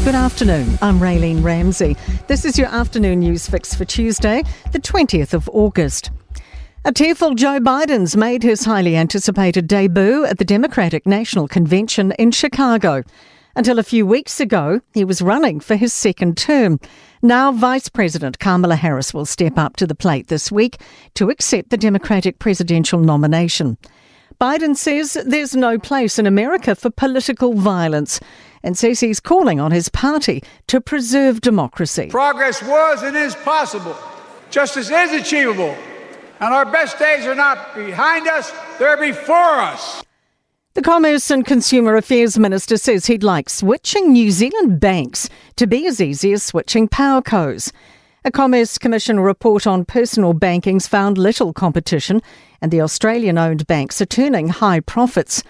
Good afternoon, I'm Raylene Ramsey. This is your afternoon news fix for Tuesday, the 20th of August. A tearful Joe Biden's made his highly anticipated debut at the Democratic National Convention in Chicago. Until a few weeks ago, he was running for his second term. Now Vice President Kamala Harris will step up to the plate this week to accept the Democratic presidential nomination. Biden says there's no place in America for political violence and says he's calling on his party to preserve democracy. Progress was and is possible. Justice is achievable. And our best days are not behind us, they're before us. The Commerce and Consumer Affairs Minister says he'd like switching New Zealand banks to be as easy as switching powercos. A Commerce Commission report on personal banking's found little competition, and the Australian-owned banks are turning high profits.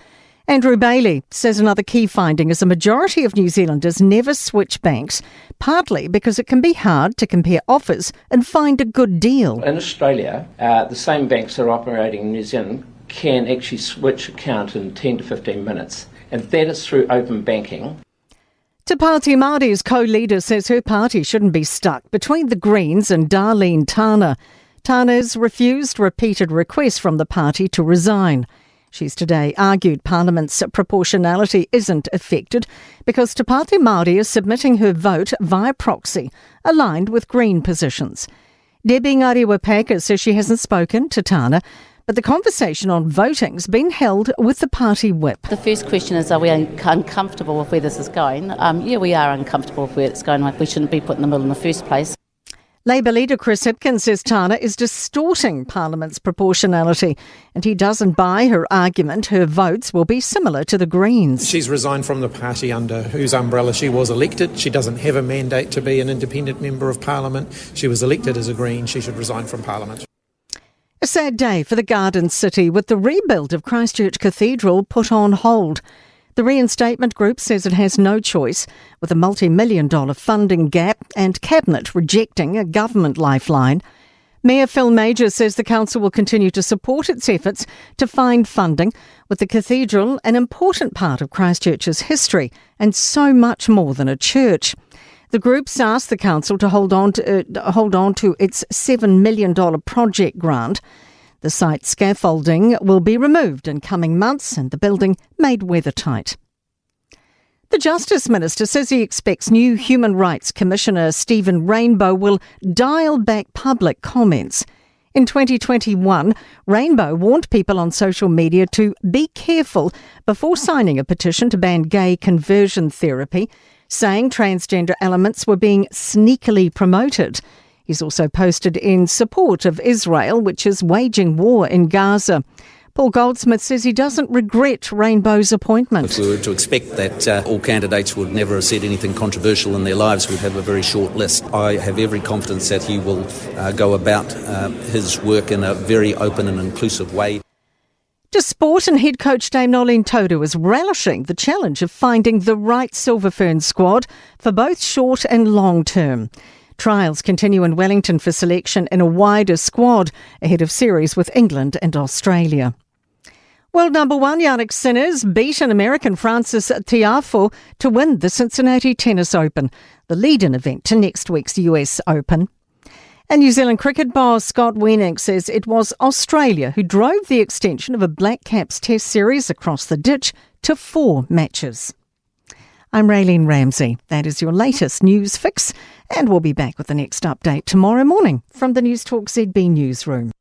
Andrew Bailey says another key finding is a majority of New Zealanders never switch banks, partly because it can be hard to compare offers and find a good deal. In Australia, the same banks that are operating in New Zealand can actually switch account in 10 to 15 minutes, and that is through open banking. Te Pāti Māori's co-leader says her party shouldn't be stuck between the Greens and Darlene Tāna. Tāna's refused repeated requests from the party to resign. She's today argued Parliament's proportionality isn't affected because Te Pāti Māori is submitting her vote via proxy, aligned with Green positions. Debbie Ngariwa-Paka says she hasn't spoken to Tāna, but the conversation on voting's been held with the party whip. The first question is, are we uncomfortable with where this is going? Yeah, we are uncomfortable with where it's going. We shouldn't be put in the middle in the first place. Labour leader Chris Hipkins says Tāna is distorting Parliament's proportionality, and he doesn't buy her argument her votes will be similar to the Greens. She's resigned from the party under whose umbrella she was elected. She doesn't have a mandate to be an independent member of Parliament. She was elected as a Green. She should resign from Parliament. A sad day for the Garden City, with the rebuild of Christchurch Cathedral put on hold. The reinstatement group says it has no choice, with a multi-million-dollar funding gap and Cabinet rejecting a government lifeline. Mayor Phil Major says the council will continue to support its efforts to find funding, with the cathedral an important part of Christchurch's history and so much more than a church. The groups asked the council to hold on to its $7 million project grant. The site's scaffolding will be removed in coming months and the building made weathertight. The Justice Minister says he expects new Human Rights Commissioner Stephen Rainbow will dial back public comments. In 2021, Rainbow warned people on social media to be careful before signing a petition to ban gay conversion therapy, saying transgender elements were being sneakily promoted. He's also posted in support of Israel, which is waging war in Gaza. Paul Goldsmith says he doesn't regret Rainbow's appointment. If we were to expect that all candidates would never have said anything controversial in their lives, we'd have a very short list. I have every confidence that he will go about his work in a very open and inclusive way. To sport, and head coach Dame Nolene Todu is relishing the challenge of finding the right Silver Fern squad for both short and long term. Trials continue in Wellington for selection in a wider squad ahead of series with England and Australia. World number one Yannick Sinner's beaten American Francis Tiafoe to win the Cincinnati Tennis Open, the lead-in event to next week's US Open. And New Zealand cricket boss Scott Weening says it was Australia who drove the extension of a Black Caps Test series across the ditch to 4 matches. I'm Raylene Ramsey. That is your latest news fix, and we'll be back with the next update tomorrow morning from the Newstalk ZB newsroom.